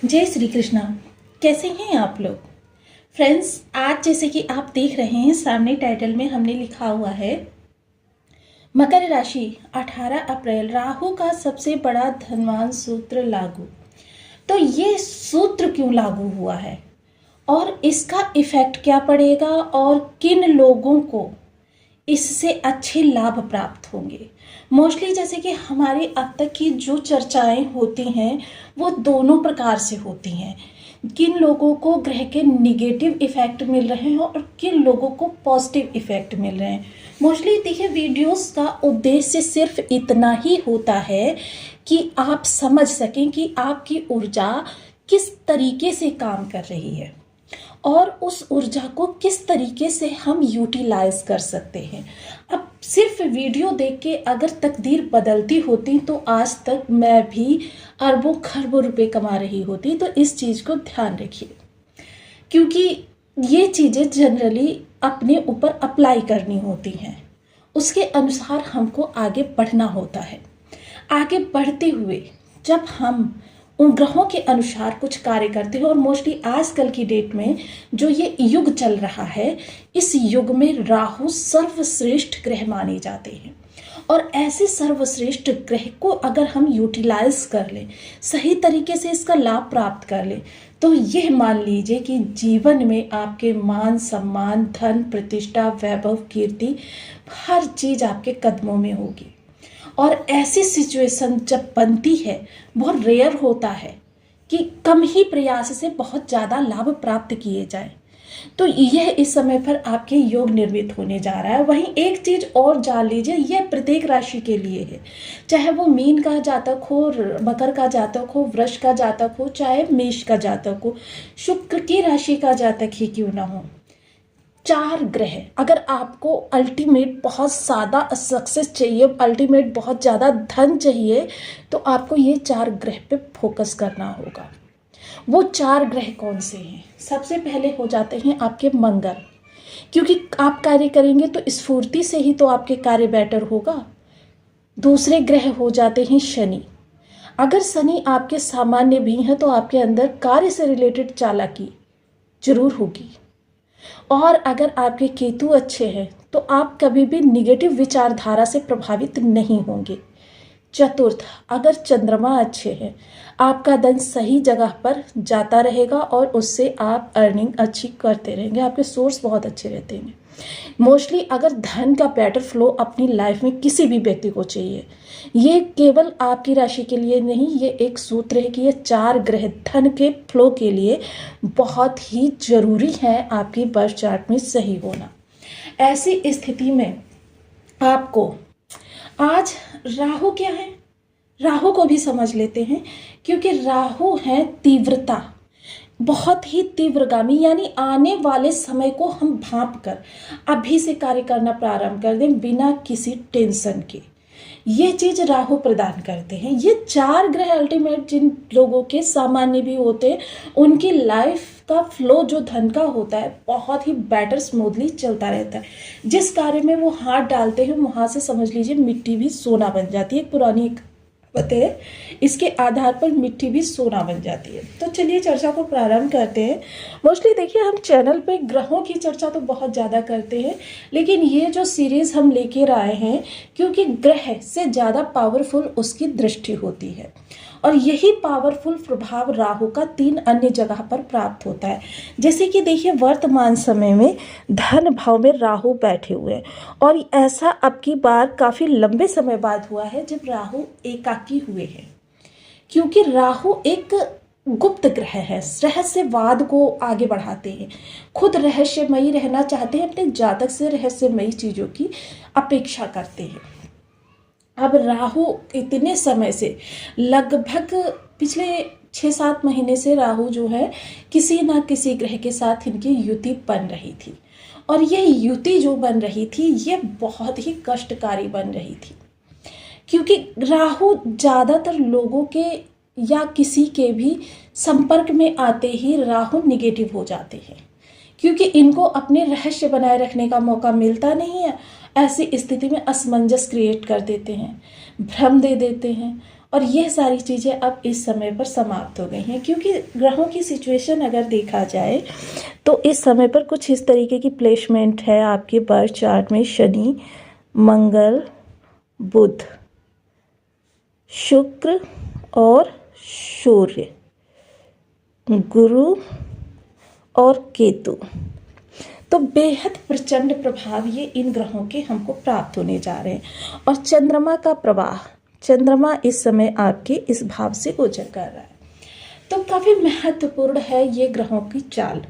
जय श्री कृष्णा। कैसे हैं आप लोग फ्रेंड्स? आज जैसे कि आप देख रहे हैं सामने टाइटल में हमने लिखा हुआ है मकर राशि 18 अप्रैल राहु का सबसे बड़ा धनवान सूत्र लागू। तो ये सूत्र क्यों लागू हुआ है और इसका इफेक्ट क्या पड़ेगा और किन लोगों को इससे अच्छे लाभ प्राप्त होंगे। मोस्टली जैसे कि हमारी अब तक की जो चर्चाएं होती हैं वो दोनों प्रकार से होती हैं। किन लोगों को ग्रह के निगेटिव इफेक्ट मिल रहे हैं और किन लोगों को पॉजिटिव इफेक्ट मिल रहे हैं। मोस्टली देखिए वीडियोस का उद्देश्य सिर्फ इतना ही होता है कि आप समझ सकें कि आपकी ऊर्जा किस तरीके से काम कर रही है और उस ऊर्जा को किस तरीके से हम यूटिलाइज कर सकते हैं। अब सिर्फ वीडियो देख के अगर तकदीर बदलती होती तो आज तक मैं भी अरबों खरबों रुपए कमा रही होती। तो इस चीज़ को ध्यान रखिए क्योंकि ये चीज़ें जनरली अपने ऊपर अप्लाई करनी होती हैं, उसके अनुसार हमको आगे बढ़ना होता है। आगे बढ़ते हुए जब हम उन ग्रहों के अनुसार कुछ कार्य करते हैं और मोस्टली आजकल की डेट में जो ये युग चल रहा है, इस युग में राहु सर्वश्रेष्ठ ग्रह माने जाते हैं और ऐसे सर्वश्रेष्ठ ग्रह को अगर हम यूटिलाइज कर लें, सही तरीके से इसका लाभ प्राप्त कर लें, तो यह मान लीजिए कि जीवन में आपके मान सम्मान धन प्रतिष्ठा वैभव कीर्ति हर चीज़ आपके कदमों में होगी। और ऐसी सिचुएशन जब बनती है, बहुत रेयर होता है कि कम ही प्रयास से बहुत ज़्यादा लाभ प्राप्त किए जाए। तो यह इस समय पर आपके योग निर्मित होने जा रहा है। वहीं एक चीज़ और जान लीजिए, यह प्रत्येक राशि के लिए है, चाहे वो मीन का जातक हो, मकर का जातक हो, वृष का जातक हो, चाहे मेष का जातक हो, शुक्र की राशि का जातक ही क्यों ना हो। 4 ग्रह, अगर आपको अल्टीमेट बहुत ज़्यादा सक्सेस चाहिए, अल्टीमेट बहुत ज़्यादा धन चाहिए, तो आपको ये 4 ग्रह पे फोकस करना होगा। वो 4 ग्रह कौन से हैं? सबसे पहले हो जाते हैं आपके मंगल, क्योंकि आप कार्य करेंगे तो स्फूर्ति से ही तो आपके कार्य बेटर होगा। दूसरे ग्रह हो जाते हैं शनि। अगर शनि आपके सामान्य भी हैं तो आपके अंदर कार्य से रिलेटेड चालाकी जरूर होगी। और अगर आपके केतु अच्छे हैं तो आप कभी भी निगेटिव विचारधारा से प्रभावित नहीं होंगे। चतुर्थ, अगर चंद्रमा अच्छे हैं, आपका धन सही जगह पर जाता रहेगा और उससे आप अर्निंग अच्छी करते रहेंगे, आपके सोर्स बहुत अच्छे रहते हैं। मोस्टली अगर धन का बेटर फ्लो अपनी लाइफ में किसी भी व्यक्ति को चाहिए, ये केवल आपकी राशि के लिए नहीं, ये एक सूत्र है कि ये 4 ग्रह धन के फ्लो के लिए बहुत ही जरूरी है आपकी बर्थ चार्ट में सही होना। ऐसी स्थिति में आपको आज राहु क्या है, राहु को भी समझ लेते हैं, क्योंकि राहु है तीव्रता, बहुत ही तीव्रगामी, यानी आने वाले समय को हम भांप कर अभी से कार्य करना प्रारंभ कर दें बिना किसी टेंशन के। ये चीज राहु प्रदान करते हैं। ये 4 ग्रह अल्टीमेट जिन लोगों के सामान्य भी होते हैं, उनकी लाइफ का फ्लो जो धन का होता है बहुत ही बेटर स्मूथली चलता रहता है। जिस कार्य में वो हाथ डालते हैं वहां से समझ लीजिए मिट्टी भी सोना बन जाती है। पुरानी बताए इसके आधार पर मिट्टी भी सोना बन जाती है। तो चलिए चर्चा को प्रारंभ करते हैं। मोस्टली देखिए हम चैनल पे ग्रहों की चर्चा तो बहुत ज़्यादा करते हैं, लेकिन ये जो सीरीज़ हम लेकर आए हैं क्योंकि ग्रह से ज़्यादा पावरफुल उसकी दृष्टि होती है और यही पावरफुल प्रभाव राहु का 3 अन्य जगह पर प्राप्त होता है। जैसे कि देखिए वर्तमान समय में धन भाव में राहु बैठे हुए हैं और ऐसा अब की बार काफ़ी लंबे समय बाद हुआ है जब राहु एकाकी हुए हैं, क्योंकि राहु एक गुप्त ग्रह है, रहस्यवाद को आगे बढ़ाते हैं, खुद रहस्यमयी रहना चाहते हैं, अपने जातक से रहस्यमयी चीज़ों की अपेक्षा करते हैं। अब राहु इतने समय से लगभग पिछले 6-7 महीने से राहु जो है किसी ना किसी ग्रह के साथ इनकी युति बन रही थी और यह युति जो बन रही थी ये बहुत ही कष्टकारी बन रही थी, क्योंकि राहु ज़्यादातर लोगों के या किसी के भी संपर्क में आते ही राहु निगेटिव हो जाते हैं, क्योंकि इनको अपने रहस्य बनाए रखने का मौका मिलता नहीं है। ऐसी स्थिति में असमंजस क्रिएट कर देते हैं, भ्रम दे देते हैं और यह सारी चीज़ें अब इस समय पर समाप्त हो गई हैं, क्योंकि ग्रहों की सिचुएशन अगर देखा जाए तो इस समय पर कुछ इस तरीके की प्लेसमेंट है आपके बर्थ चार्ट में। शनि, मंगल, बुध, शुक्र और सूर्य, गुरु और केतु। तो बेहद प्रचंड प्रभाव ये इन ग्रहों के हमको प्राप्त होने जा रहे हैं। और चंद्रमा का प्रवाह, चंद्रमा इस समय आपके इस भाव से गोचर कर रहा है, तो काफ़ी महत्वपूर्ण है ये ग्रहों की चाल।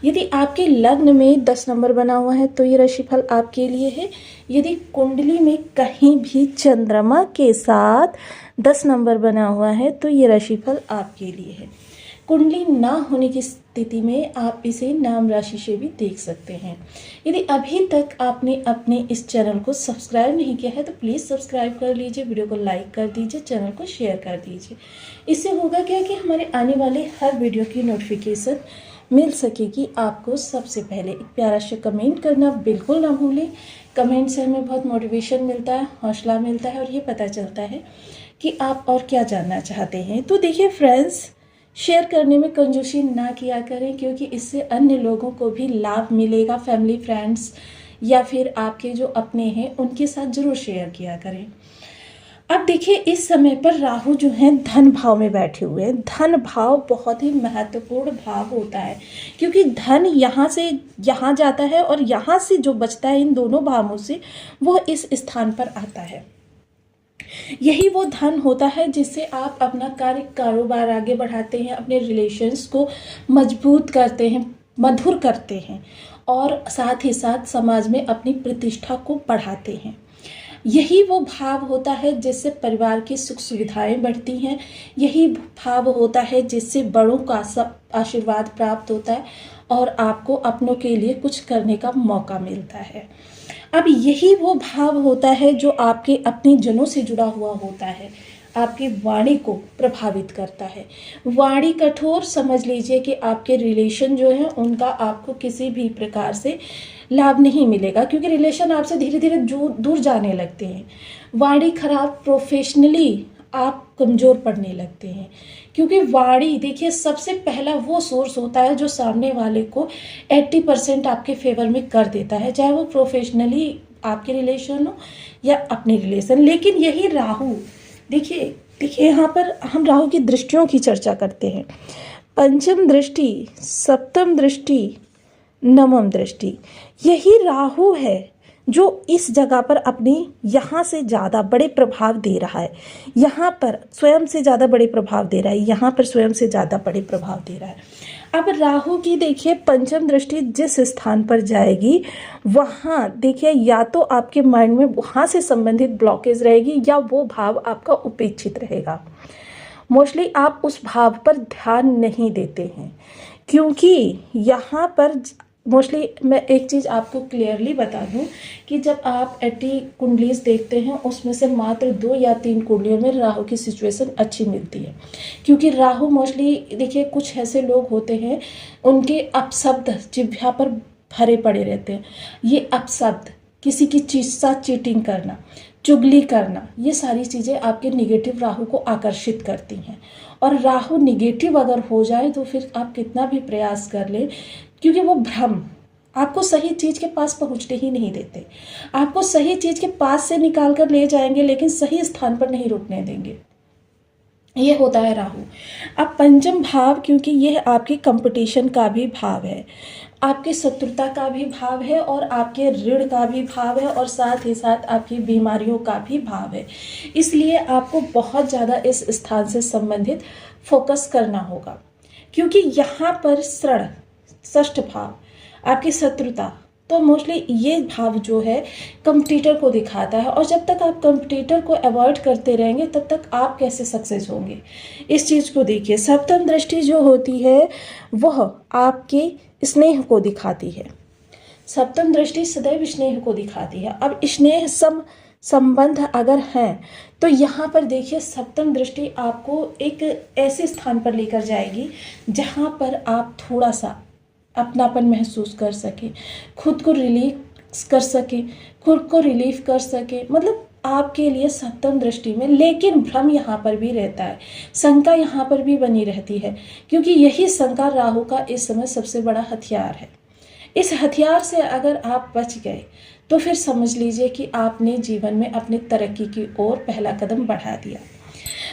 यदि आपके लग्न में 10 नंबर बना हुआ है तो ये राशिफल आपके लिए है। यदि कुंडली में कहीं भी चंद्रमा के साथ 10 नंबर बना हुआ है तो ये राशिफल आपके लिए है। कुंडली ना होने की स्थिति में आप इसे नाम राशि से भी देख सकते हैं। यदि अभी तक आपने अपने इस चैनल को सब्सक्राइब नहीं किया है तो प्लीज़ सब्सक्राइब कर लीजिए, वीडियो को लाइक कर दीजिए, चैनल को शेयर कर दीजिए। इससे होगा क्या कि हमारे आने वाले हर वीडियो की नोटिफिकेशन मिल सकेगी आपको सबसे पहले। एक प्यारा सा कमेंट करना बिल्कुल ना भूलें। कमेंट से हमें बहुत मोटिवेशन मिलता है, हौसला मिलता है और ये पता चलता है कि आप और क्या जानना चाहते हैं। तो देखिए फ्रेंड्स, शेयर करने में कंजूसी ना किया करें, क्योंकि इससे अन्य लोगों को भी लाभ मिलेगा। फैमिली, फ्रेंड्स या फिर आपके जो अपने हैं उनके साथ जरूर शेयर किया करें। अब देखिए, इस समय पर राहु जो है धन भाव में बैठे हुए हैं। धन भाव बहुत ही महत्वपूर्ण भाव होता है, क्योंकि धन यहाँ से यहाँ जाता है और यहाँ से जो बचता है इन दोनों भावों से वो इस स्थान पर आता है। यही वो धन होता है जिससे आप अपना कार्य कारोबार आगे बढ़ाते हैं, अपने रिलेशंस को मजबूत करते हैं, मधुर करते हैं और साथ ही साथ समाज में अपनी प्रतिष्ठा को बढ़ाते हैं। यही वो भाव होता है जिससे परिवार की सुख सुविधाएं बढ़ती हैं। यही भाव होता है जिससे बड़ों का सब आशीर्वाद प्राप्त होता है और आपको अपनों के लिए कुछ करने का मौका मिलता है। अब यही वो भाव होता है जो आपके अपने जनों से जुड़ा हुआ होता है, आपकी वाणी को प्रभावित करता है। वाणी कठोर, समझ लीजिए कि आपके रिलेशन जो है उनका आपको किसी भी प्रकार से लाभ नहीं मिलेगा, क्योंकि रिलेशन आपसे धीरे धीरे दूर जाने लगते हैं। वाणी खराब, प्रोफेशनली आप कमज़ोर पड़ने लगते हैं, क्योंकि वाणी देखिए सबसे पहला वो सोर्स होता है जो सामने वाले को 80% आपके फेवर में कर देता है, चाहे वो प्रोफेशनली आपके रिलेशन हो या अपने रिलेशन। लेकिन यही राहु, देखिए यहाँ पर हम राहु की दृष्टियों की चर्चा करते हैं। पंचम दृष्टि, सप्तम दृष्टि, नवम दृष्टि, यही राहु है जो इस जगह पर अपनी यहाँ से ज़्यादा बड़े प्रभाव दे रहा है, यहाँ पर स्वयं से ज़्यादा बड़े प्रभाव दे रहा है, यहाँ पर स्वयं से ज़्यादा बड़े प्रभाव दे रहा है। अब राहु की देखिए पंचम दृष्टि जिस स्थान पर जाएगी वहाँ देखिए या तो आपके माइंड में वहाँ से संबंधित ब्लॉकेज रहेगी या वो भाव आपका उपेक्षित रहेगा। मोस्टली आप उस भाव पर ध्यान नहीं देते हैं, क्योंकि यहाँ पर मोस्टली मैं एक चीज़ आपको क्लियरली बता दूं कि जब आप 80 कुंडलीज देखते हैं उसमें से मात्र 2 या 3 कुंडलियों में राहु की सिचुएशन अच्छी मिलती है। क्योंकि राहु मोस्टली देखिए कुछ ऐसे लोग होते हैं उनके अपशब्द जिह्वा पर भरे पड़े रहते हैं। ये अपशब्द, किसी की चीज़ साथ चीटिंग करना, चुगली करना, ये सारी चीज़ें आपके निगेटिव राहु को आकर्षित करती हैं। और राहु निगेटिव अगर हो जाए तो फिर आप कितना भी प्रयास कर लें, क्योंकि वो भ्रम आपको सही चीज़ के पास पहुंचने ही नहीं देते। आपको सही चीज़ के पास से निकाल कर ले जाएंगे लेकिन सही स्थान पर नहीं रुकने देंगे। ये होता है राहु। अब पंचम भाव, क्योंकि यह आपके कंपटीशन का भी भाव है, आपकी शत्रुता का भी भाव है और आपके ऋण का भी भाव है और साथ ही साथ आपकी बीमारियों का भी भाव है। इसलिए आपको बहुत ज़्यादा इस स्थान से संबंधित फोकस करना होगा, क्योंकि यहाँ पर ऋण, षष्ठ भाव, आपकी शत्रुता, तो मोस्टली ये भाव जो है कंपटीटर को दिखाता है। और जब तक आप कंपटीटर को अवॉइड करते रहेंगे तब तक आप कैसे सक्सेस होंगे, इस चीज़ को देखिए। सप्तम दृष्टि जो होती है वह आपके स्नेह को दिखाती है। सप्तम दृष्टि सदैव स्नेह को दिखाती है। अब स्नेह संबंध अगर हैं तो यहाँ पर देखिए सप्तम दृष्टि आपको एक ऐसे स्थान पर लेकर जाएगी जहाँ पर आप थोड़ा सा अपनापन महसूस कर सके, खुद को रिलीफ कर सके, खुद को रिलीफ कर सके। मतलब आपके लिए सप्तम दृष्टि में, लेकिन भ्रम यहाँ पर भी रहता है, शंका यहाँ पर भी बनी रहती है, क्योंकि यही शंका राहु का इस समय सबसे बड़ा हथियार है। इस हथियार से अगर आप बच गए तो फिर समझ लीजिए कि आपने जीवन में अपनी तरक्की की ओर पहला कदम बढ़ा दिया।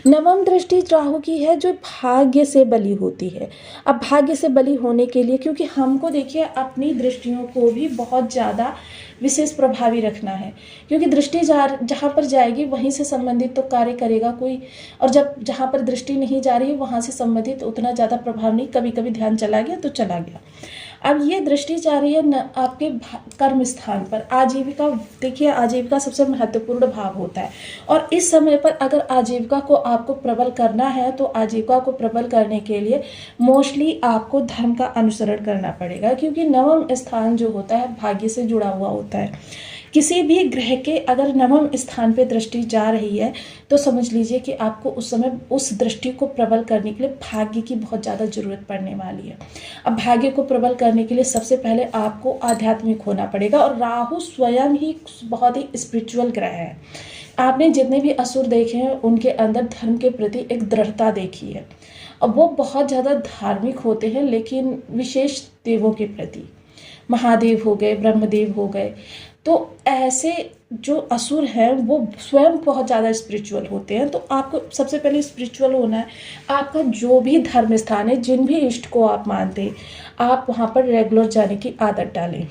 नवम दृष्टि राहु की है जो भाग्य से बली होती है। अब भाग्य से बली होने के लिए, क्योंकि हमको देखिए अपनी दृष्टियों को भी बहुत ज़्यादा विशेष प्रभावी रखना है, क्योंकि दृष्टि जहाँ पर जाएगी वहीं से संबंधित तो कार्य करेगा कोई, और जब जहाँ पर दृष्टि नहीं जा रही है वहाँ से संबंधित उतना ज़्यादा प्रभाव नहीं, कभी कभी ध्यान चला गया तो चला गया। अब ये दृष्टि जा रही है आपके कर्म स्थान पर, आजीविका। देखिए आजीविका सबसे महत्वपूर्ण भाव होता है, और इस समय पर अगर आजीविका को आपको प्रबल करना है तो आजीविका को प्रबल करने के लिए मोस्टली आपको धर्म का अनुसरण करना पड़ेगा, क्योंकि नवम स्थान जो होता है भाग्य से जुड़ा हुआ होता है। किसी भी ग्रह के अगर नवम स्थान पे दृष्टि जा रही है तो समझ लीजिए कि आपको उस समय उस दृष्टि को प्रबल करने के लिए भाग्य की बहुत ज़्यादा ज़रूरत पड़ने वाली है। अब भाग्य को प्रबल करने के लिए सबसे पहले आपको आध्यात्मिक होना पड़ेगा, और राहु स्वयं ही बहुत ही स्पिरिचुअल ग्रह है। आपने जितने भी असुर देखे हैं उनके अंदर धर्म के प्रति एक दृढ़ता देखी है, और वो बहुत ज़्यादा धार्मिक होते हैं, लेकिन विशेष देवों के प्रति, महादेव हो गए, ब्रह्मदेव हो गए, तो ऐसे जो असुर हैं वो स्वयं बहुत ज़्यादा स्पिरिचुअल होते हैं। तो आपको सबसे पहले स्पिरिचुअल होना है। आपका जो भी धर्म स्थान है, जिन भी इष्ट को आप मानते हैं, आप वहाँ पर रेगुलर जाने की आदत डालें।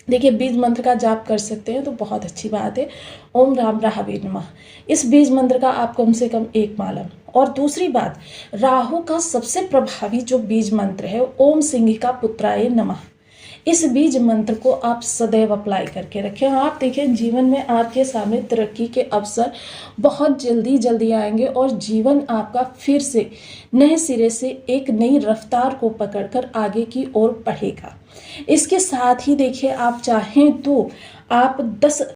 देखिए बीज मंत्र का जाप कर सकते हैं तो बहुत अच्छी बात है, ओम राम राहवे नमः। इस बीज मंत्र का आप कम से कम एक माला। और दूसरी बात, राहु का सबसे प्रभावी जो बीज मंत्र है ओम सिंहिका पुत्राय नमः। इस बीज मंत्र को आप सदैव अप्लाई करके रखें। आप देखें जीवन में आपके सामने तरक्की के अवसर बहुत जल्दी आएंगे, और जीवन आपका फिर से नए सिरे से एक नई रफ्तार को पकड़कर आगे की ओर बढ़ेगा। इसके साथ ही देखिए आप चाहें तो आप 10